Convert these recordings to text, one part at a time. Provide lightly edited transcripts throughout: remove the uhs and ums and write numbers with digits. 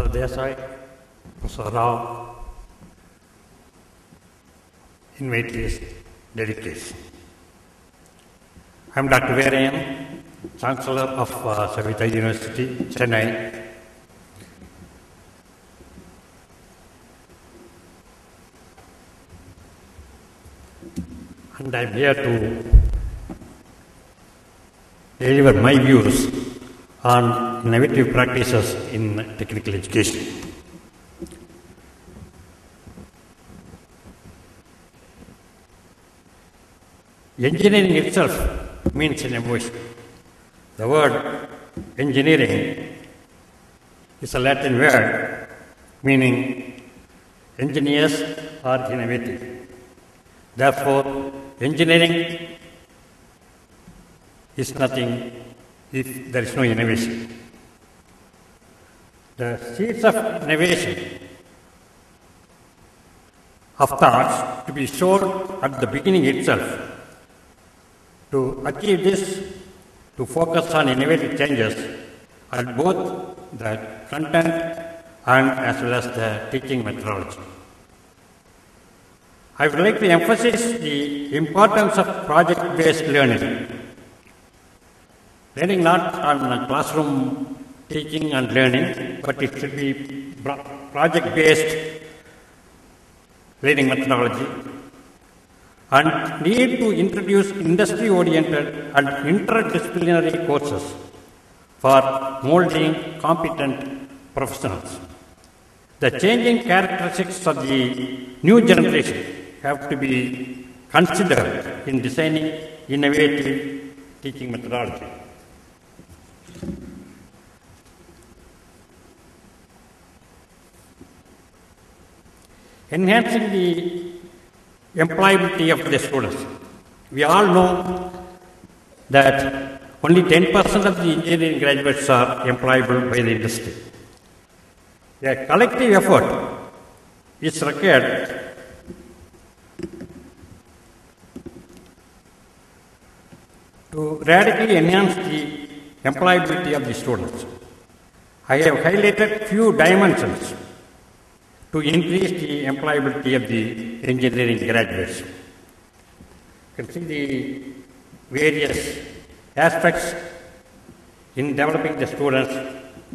Professor Desai, Professor Rao, invitees, delegates. I am Dr. Veerayan, Chancellor of Savitha University, Chennai. And I am here to deliver my views on innovative practices in technical education. Engineering itself means an emotion. The word engineering is a Latin word meaning engineers are innovative. Therefore, engineering is nothing if there is no innovation. The seeds of innovation of thoughts to be sown at the beginning itself. To achieve this, to focus on innovative changes at both the content and as well as the teaching methodology. I would like to emphasize the importance of project-based learning. Learning not on classroom teaching and learning, but it should be project-based learning methodology, and need to introduce industry-oriented and interdisciplinary courses for molding competent professionals. The changing characteristics of the new generation have to be considered in designing innovative teaching methodology. Enhancing the employability of the students. We all know that only 10% of the engineering graduates are employable by the industry. A collective effort is required to radically enhance the employability of the students. I have highlighted few dimensions to increase the employability of the engineering graduates. You can see the various aspects in developing the students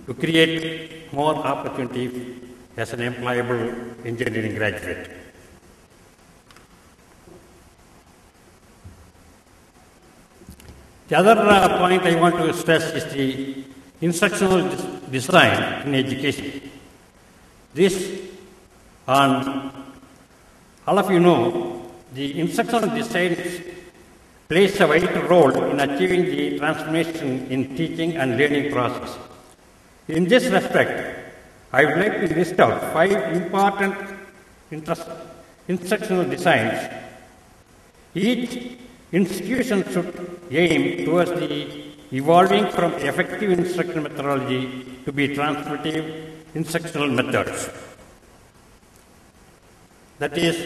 to create more opportunity as an employable engineering graduate. The other point I want to stress is the instructional design in education. This, and all of you know, the instructional design plays a vital role in achieving the transformation in teaching and learning process. In this respect, I would like to list out 5 important instructional designs. Each institution should aim towards the evolving from effective instructional methodology to be transformative instructional methods. That is,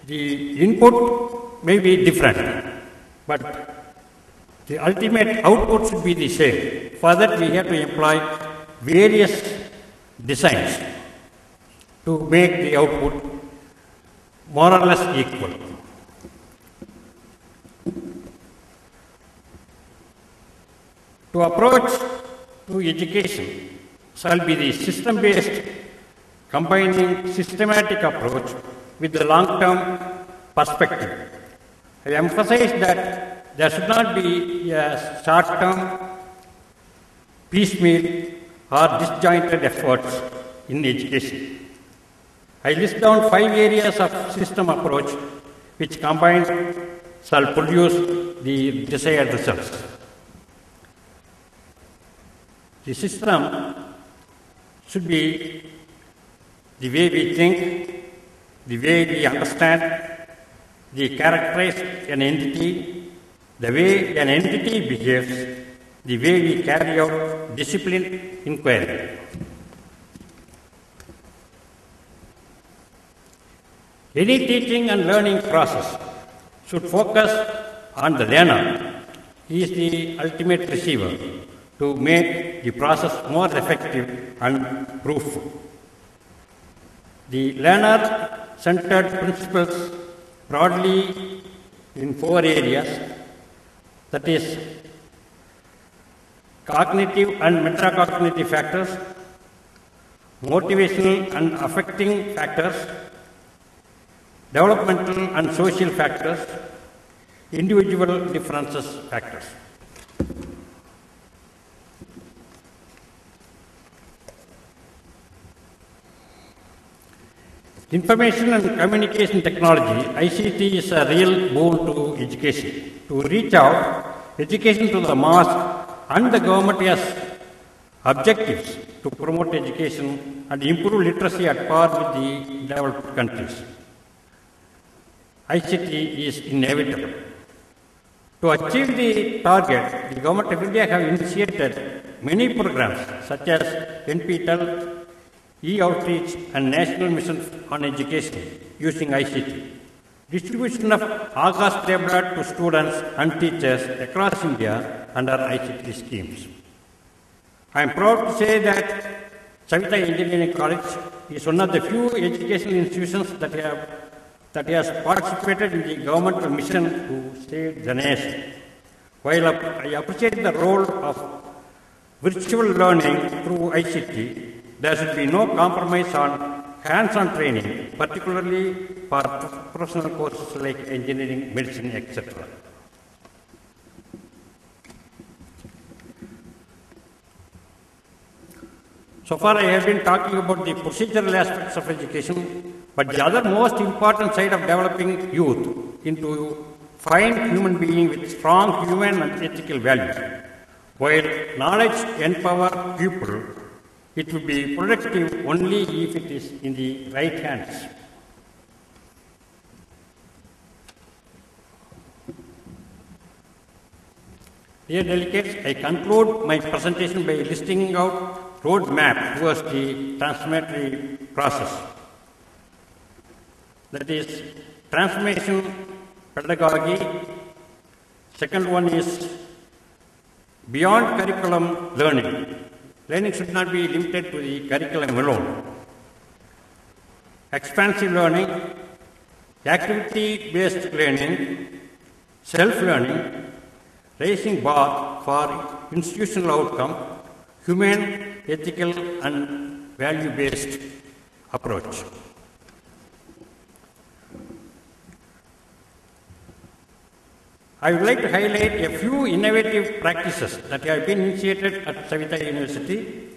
the input may be different, but the ultimate output should be the same. For that, we have to employ various designs to make the output more or less equal. To approach to education shall be the system-based, combining systematic approach with the long-term perspective. I emphasize that there should not be a short-term, piecemeal or disjointed efforts in education. I list down 5 areas of system approach which combined shall produce the desired results. The system should be the way we think, the way we understand, the characterize an entity, the way an entity behaves, the way we carry out disciplined inquiry. Any teaching and learning process should focus on the learner. He is the ultimate receiver to make the process more effective and fruitful. The learner-centered principles broadly in 4 areas, that is cognitive and metacognitive factors, motivational and affecting factors, developmental and social factors, individual differences factors. Information and communication technology, ICT, is a real boon to education. To reach out education to the mass, and the government has objectives to promote education and improve literacy at par with the developed countries. ICT is inevitable. To achieve the target, the Government of India have initiated many programs such as NPTEL, e-outreach and National Mission on Education using ICT. Distribution of August tablet to students and teachers across India under ICT schemes. I am proud to say that Savitha Engineering College is one of the few educational institutions that has participated in the government mission to save the nation. While I appreciate the role of virtual learning through ICT, there should be no compromise on hands-on training, particularly for professional courses like engineering, medicine, etc. So far I have been talking about the procedural aspects of education, but the other most important side of developing youth into fine human being with strong human and ethical values. While knowledge empower people, it will be productive only if it is in the right hands. Dear delegates, I conclude my presentation by listing out roadmap towards the transformatory process. That is transformation pedagogy. Second one is beyond curriculum learning. Learning should not be limited to the curriculum alone. Expansive learning, activity-based learning, self-learning, raising bar for institutional outcome, human, ethical, and value-based approach. I would like to highlight a few innovative practices that have been initiated at Savitha University.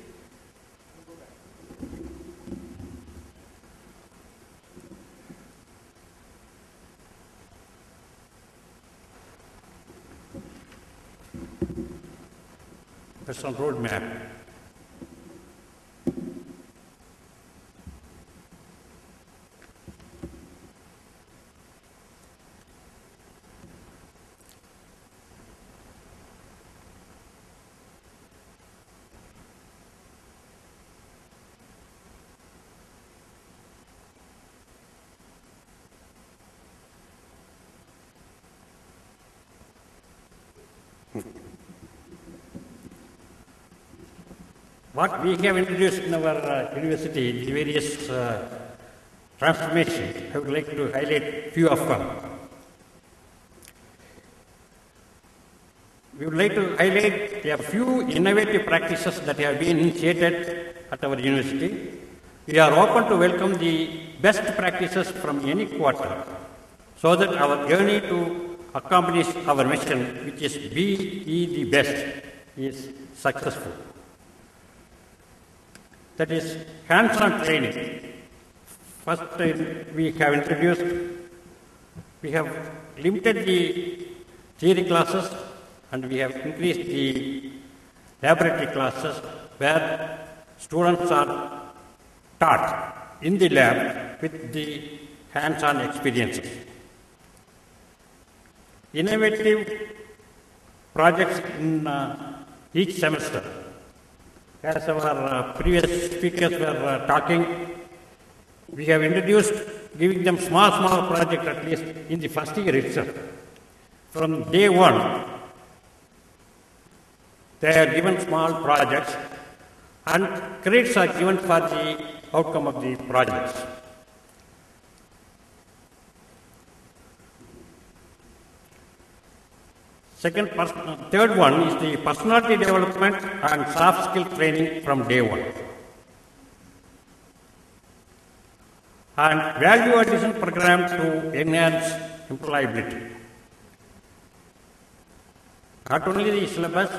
That's on roadmap. What we have introduced in our university, the various transformations, I would like to highlight few of them. We would like to highlight a few innovative practices that have been initiated at our university. We are open to welcome the best practices from any quarter so that our journey to accomplish our mission, which is be the best, is successful. That is hands-on training. First, we have introduced, we have limited the theory classes and we have increased the laboratory classes where students are taught in the lab with the hands-on experiences. Innovative projects in each semester. As our previous speakers were talking, we have introduced giving them small projects at least in the first year itself. From day one, they are given small projects and credits are given for the outcome of the projects. Third one is the personality development and soft skill training from day one. And value addition program to enhance employability. Not only the syllabus,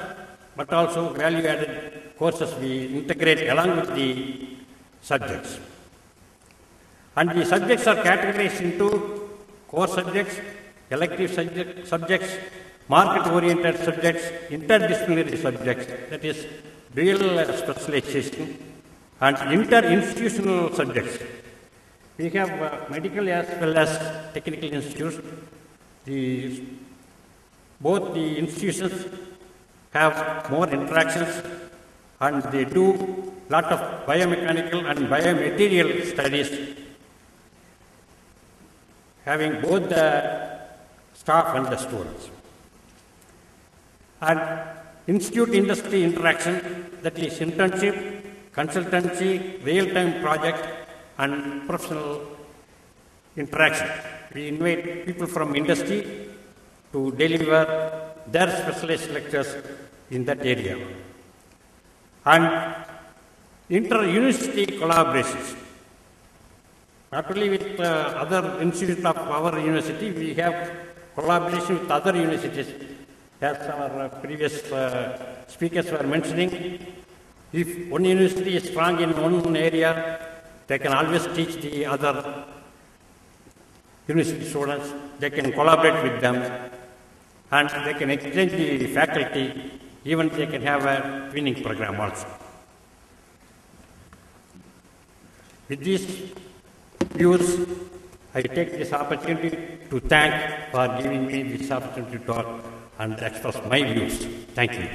but also value added courses we integrate along with the subjects. And the subjects are categorized into core subjects, elective subjects, market-oriented subjects, interdisciplinary subjects, that is real specialization, and inter-institutional subjects. We have medical as well as technical institutes. Both the institutions have more interactions and they do a lot of biomechanical and biomaterial studies, having both the staff and the students. And institute-industry interaction, that is internship, consultancy, real-time project, and professional interaction. We invite people from industry to deliver their specialized lectures in that area. And inter-university collaborations. Not only with other institutes of our university, we have collaboration with other universities. As our previous speakers were mentioning, if one university is strong in one area, they can always teach the other university students. They can collaborate with them and they can exchange the faculty. Even they can have a twinning program also. With these views, I take this opportunity to thank for giving me this opportunity to talk and express my views. Thank you.